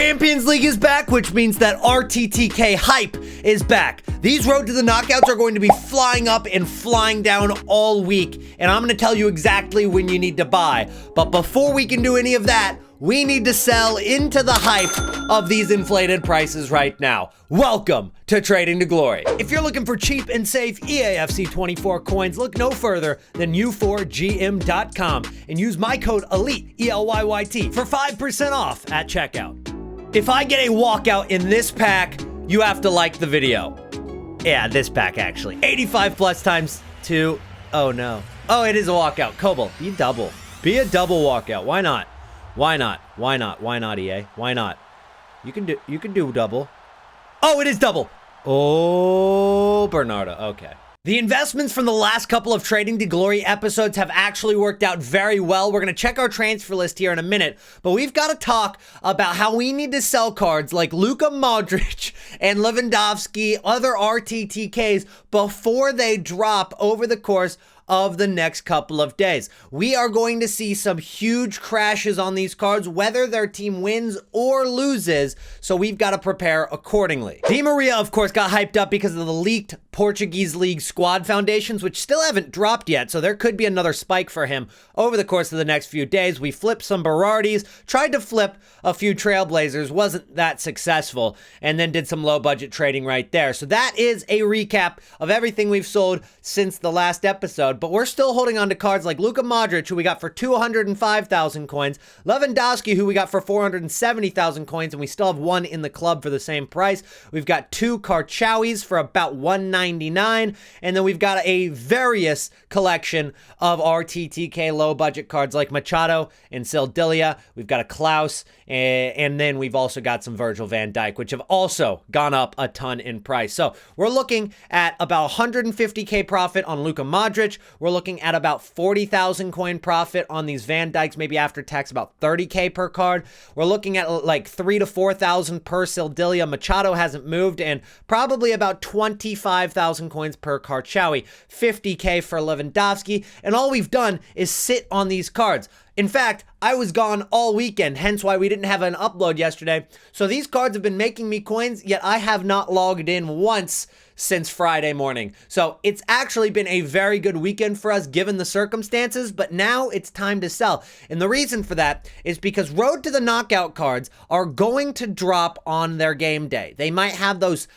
Champions League is back, which means that RTTK hype is back. These Road to the Knockouts are going to be flying up and flying down all week, and I'm going to tell you exactly when you need to buy. But before we can do any of that, we need to sell into the hype of these inflated prices right now. Welcome to Trading to Glory. If you're looking for cheap and safe EAFC 24 coins, look no further than u4gm.com and use my code ELYT, ELYYT, for 5% off at checkout. If I get a walkout in this pack, you have to like the video. Yeah, this pack actually. 85 plus times 2. Oh no. Oh, it is a walkout. Kobo, be double. Be a double walkout. Why not? Why not? Why not? Why not, EA? Why not? You can do double. Oh, it is double. Oh, Bernardo. Okay. The investments from the last couple of Trading to Glory episodes have actually worked out very well. We're going to check our transfer list here in a minute, but we've got to talk about how we need to sell cards like Luka Modric and Lewandowski, other RTTKs, before they drop over the course of the next couple of days. We are going to see some huge crashes on these cards, whether their team wins or loses, so we've got to prepare accordingly. Di Maria, of course, got hyped up because of the leaked Portuguese League squad foundations, which still haven't dropped yet, so there could be another spike for him over the course of the next few days. We flipped some Berardis, tried to flip a few Trailblazers, wasn't that successful, and then did some low budget trading right there. So that is a recap of everything we've sold since the last episode. But we're still holding on to cards like Luka Modric, who we got for 205,000 coins, Lewandowski, who we got for 470,000 coins, and we still have one in the club for the same price. We've got two Karchawis for about 199, and then we've got a various collection of RTTK low budget cards like Machado and Sildilia. We've got a Klaus, and then we've also got some Virgil van Dijk, which have also gone up a ton in price. So we're looking at about 150k profit on Luka Modric. We're looking at about 40,000 coin profit on these Van Dijks, maybe after tax about 30k per card. We're looking at like 3,000 to 4,000 per Sildilia. Machado hasn't moved, and probably about 25,000 coins per Karchawi, 50k for Lewandowski, and all we've done is sit on these cards. In fact, I was gone all weekend, hence why we didn't have an upload yesterday. So these cards have been making me coins, yet I have not logged in once since Friday morning. So it's actually been a very good weekend for us given the circumstances, but now it's time to sell. And the reason for that is because Road to the Knockout cards are going to drop on their game day. They might have those,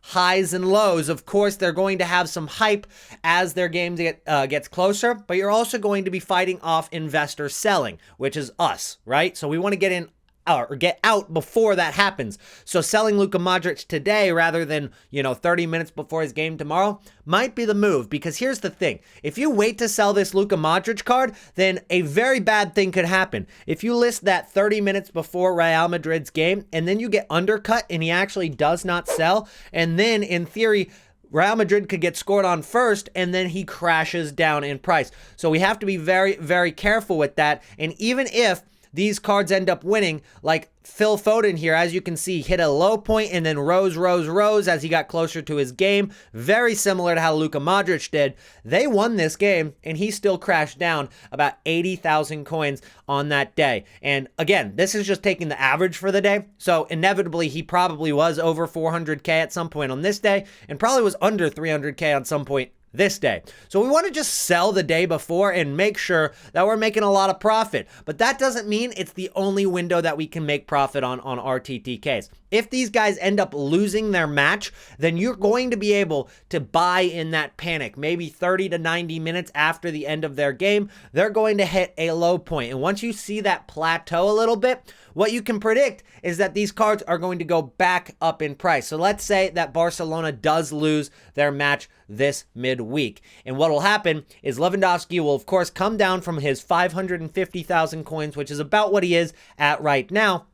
highs and lows. Of course, they're going to have some hype as their game gets closer, but you're also going to be fighting off investor selling, which is us, right? So we want to get in or get out before that happens. So selling Luka Modric today rather than, 30 minutes before his game tomorrow might be the move, because here's the thing. If you wait to sell this Luka Modric card, then a very bad thing could happen. If you list that 30 minutes before Real Madrid's game and then you get undercut and he actually does not sell, and then in theory, Real Madrid could get scored on first, and then he crashes down in price. So we have to be very, very careful with that. And even if these cards end up winning, like Phil Foden here, as you can see, hit a low point and then rose as he got closer to his game. Very similar to how Luka Modric did. They won this game, and he still crashed down about 80,000 coins on that day. And again, this is just taking the average for the day. So inevitably, he probably was over 400k at some point on this day, and probably was under 300k on some point this day. So we want to just sell the day before and make sure that we're making a lot of profit. But that doesn't mean it's the only window that we can make profit on RTTKs. If these guys end up losing their match, then you're going to be able to buy in that panic. Maybe 30 to 90 minutes after the end of their game, they're going to hit a low point. And once you see that plateau a little bit, what you can predict is that these cards are going to go back up in price. So let's say that Barcelona does lose their match this midweek. And what will happen is Lewandowski will, of course, come down from his 550,000 coins, which is about what he is at right now,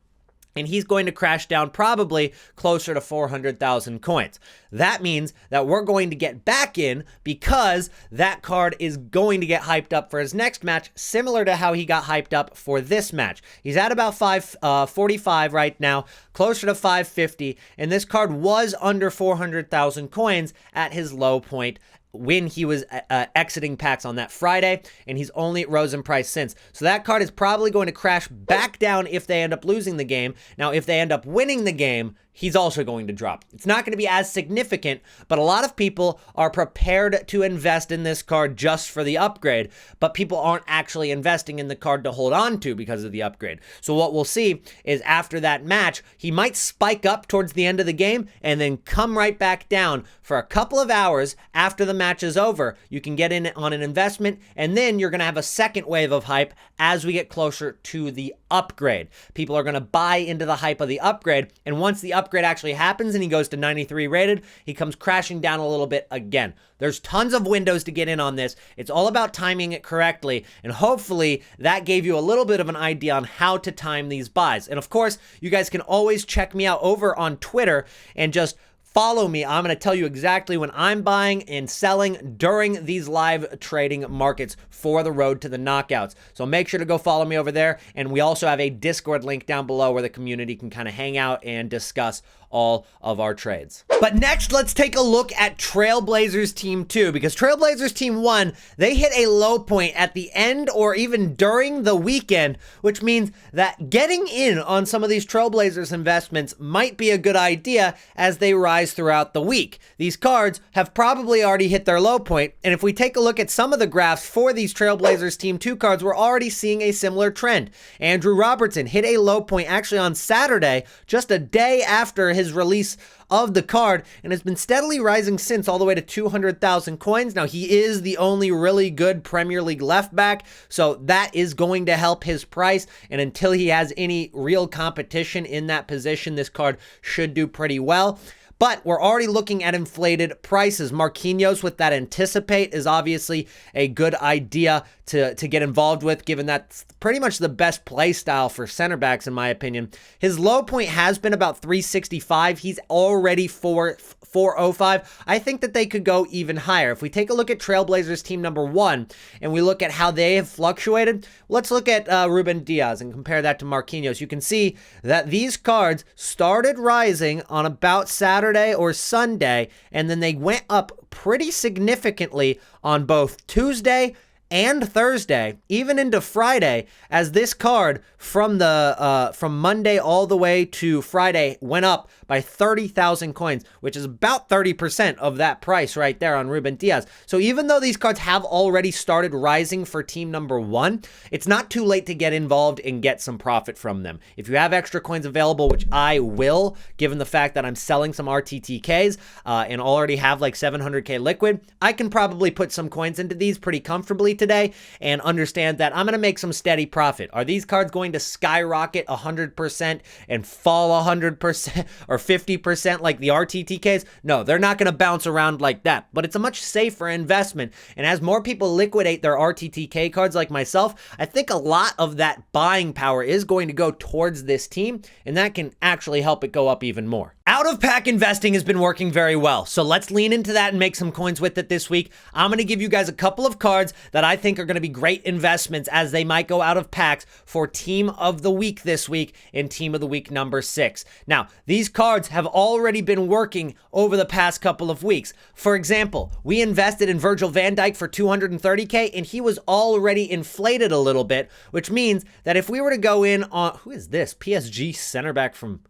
and he's going to crash down probably closer to 400,000 coins. That means that we're going to get back in because that card is going to get hyped up for his next match, similar to how he got hyped up for this match. He's at about 545 right now, closer to 550, and this card was under 400,000 coins at his low point when he was exiting packs on that Friday, and he's only rose in price since. So that card is probably going to crash back down if they end up losing the game. Now, if they end up winning the game, he's also going to drop. It's not going to be as significant, but a lot of people are prepared to invest in this card just for the upgrade, but people aren't actually investing in the card to hold on to because of the upgrade. So what we'll see is after that match, he might spike up towards the end of the game and then come right back down for a couple of hours after the match is over. You can get in on an investment, and then you're going to have a second wave of hype as we get closer to the upgrade. People are going to buy into the hype of the upgrade, and once the upgrade actually happens and he goes to 93 rated, he comes crashing down a little bit again. There's tons of windows to get in on this. It's all about timing it correctly, and hopefully that gave you a little bit of an idea on how to time these buys. And of course, you guys can always check me out over on Twitter and just follow me. I'm going to tell you exactly when I'm buying and selling during these live trading markets for the road to the knockouts. So make sure to go follow me over there. And we also have a Discord link down below where the community can kind of hang out and discuss all of our trades. But next, let's take a look at Trailblazers Team 2, because Trailblazers Team 1, they hit a low point at the end or even during the weekend, which means that getting in on some of these Trailblazers investments might be a good idea as they rise throughout the week. These cards have probably already hit their low point, and if we take a look at some of the graphs for these Trailblazers Team 2 cards, we're already seeing a similar trend. Andrew Robertson hit a low point actually on Saturday, just a day after his release of the card, and has been steadily rising since, all the way to 200,000 coins. Now, he is the only really good Premier League left back, so that is going to help his price, and until he has any real competition in that position, this card should do pretty well. But we're already looking at inflated prices. Marquinhos with that Anticipate is obviously a good idea to get involved with, given that's pretty much the best play style for center backs, in my opinion. His low point has been about 365. He's already 405. I think that they could go even higher. If we take a look at Trailblazers Team number 1 and we look at how they have fluctuated, let's look at Ruben Diaz and compare that to Marquinhos. You can see that these cards started rising on about Saturday or Sunday, and then they went up pretty significantly on both Tuesday and Thursday, even into Friday, as this card from Monday all the way to Friday went up by 30,000 coins, which is about 30% of that price right there on Ruben Diaz. So even though these cards have already started rising for team number 1, it's not too late to get involved and get some profit from them. If you have extra coins available, which I will, given the fact that I'm selling some RTTKs and already have like 700k liquid, I can probably put some coins into these pretty comfortably today and understand that I'm going to make some steady profit. Are these cards going to skyrocket 100% and fall 100% or 50% like the RTTKs? No, they're not going to bounce around like that, but it's a much safer investment. And as more people liquidate their RTTK cards like myself, I think a lot of that buying power is going to go towards this team, and that can actually help it go up even more. Out of pack investing has been working very well, so let's lean into that and make some coins with it this week. I'm going to give you guys a couple of cards that I think are going to be great investments as they might go out of packs for Team of the Week this week in Team of the Week number 6. Now, these cards have already been working over the past couple of weeks. For example, we invested in Virgil van Dijk for 230k, and he was already inflated a little bit, which means that if we were to go in on, who is this? PSG center back from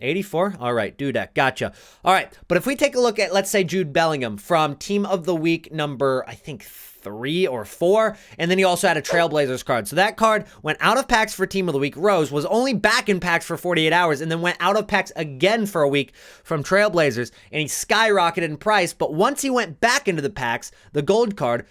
84? All right, Dudek, gotcha. All right, but if we take a look at, let's say, Jude Bellingham from Team of the Week number, I think, 3 or 4, and then he also had a Trailblazers card. So that card went out of packs for Team of the Week. Rose was only back in packs for 48 hours and then went out of packs again for a week from Trailblazers, and he skyrocketed in price. But once he went back into the packs, the gold card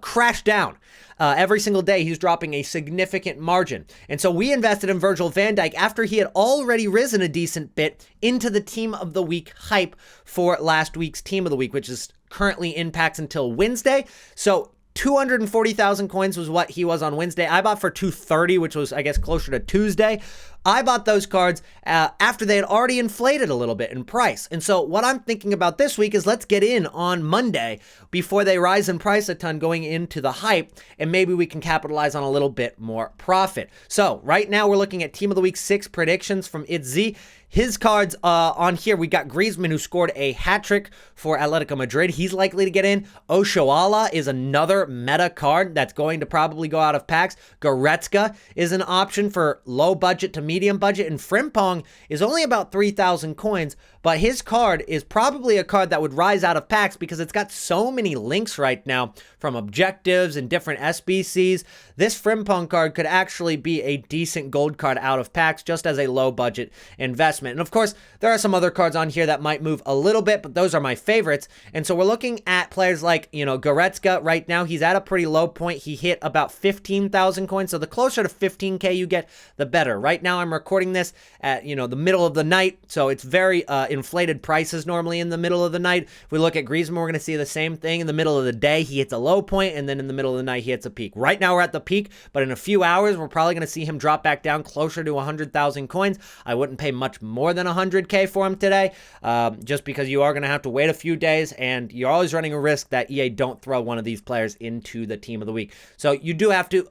crashed down. Every single day, he's dropping a significant margin. And so we invested in Virgil van Dijk after he had already risen a decent bit into the Team of the Week hype for last week's Team of the Week, which is currently in packs until Wednesday. So 240,000 coins was what he was on Wednesday. I bought for 230, which was, I guess, closer to Tuesday. I bought those cards after they had already inflated a little bit in price. And so what I'm thinking about this week is let's get in on Monday before they rise in price a ton going into the hype, and maybe we can capitalize on a little bit more profit. So right now we're looking at Team of the Week 6 predictions from elyyt. His cards on here, we got Griezmann, who scored a hat trick for Atletico Madrid. He's likely to get in. Oshoala is another meta card that's going to probably go out of packs. Goretzka is an option for low budget to medium budget. And Frimpong is only about 3,000 coins, but his card is probably a card that would rise out of packs because it's got so many links right now from objectives and different SBCs. This Frimpong card could actually be a decent gold card out of packs just as a low budget investment. And of course, there are some other cards on here that might move a little bit, but those are my favorites. And so we're looking at players like, Goretzka right now. He's at a pretty low point. He hit about 15,000 coins. So the closer to 15K you get, the better. Right now, I'm recording this at, the middle of the night. So it's very inflated prices normally in the middle of the night. If we look at Griezmann, we're going to see the same thing. In the middle of the day, he hits a low point, and then in the middle of the night, he hits a peak. Right now, we're at the peak, but in a few hours, we're probably going to see him drop back down closer to 100,000 coins. I wouldn't pay much more than 100K for him today, just because you are going to have to wait a few days, and you're always running a risk that EA don't throw one of these players into the Team of the Week. So you do have to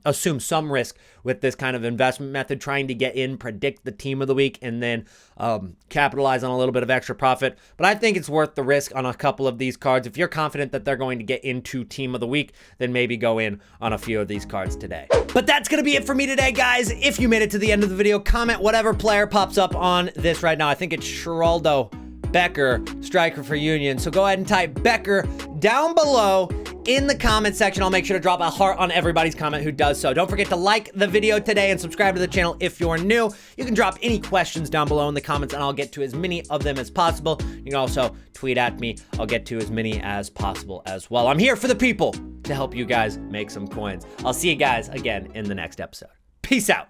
assume some risk with this kind of investment method, trying to get in, predict the Team of the Week, and then capitalize on a little bit of extra profit. But I think it's worth the risk on a couple of these cards. If you're confident that they're going to get into Team of the Week, then maybe go in on a few of these cards today. But that's going to be it for me today, guys. If you made it to the end of the video, comment whatever player pops up on this right now. I think it's Geraldo Becker, striker for Union. So go ahead and type Becker down below in the comment section. I'll make sure to drop a heart on everybody's comment who does so. Don't forget to like the video today and subscribe to the channel if you're new. You can drop any questions down below in the comments, and I'll get to as many of them as possible. You can also tweet at me. I'll get to as many as possible as well. I'm here for the people to help you guys make some coins. I'll see you guys again in the next episode. Peace out.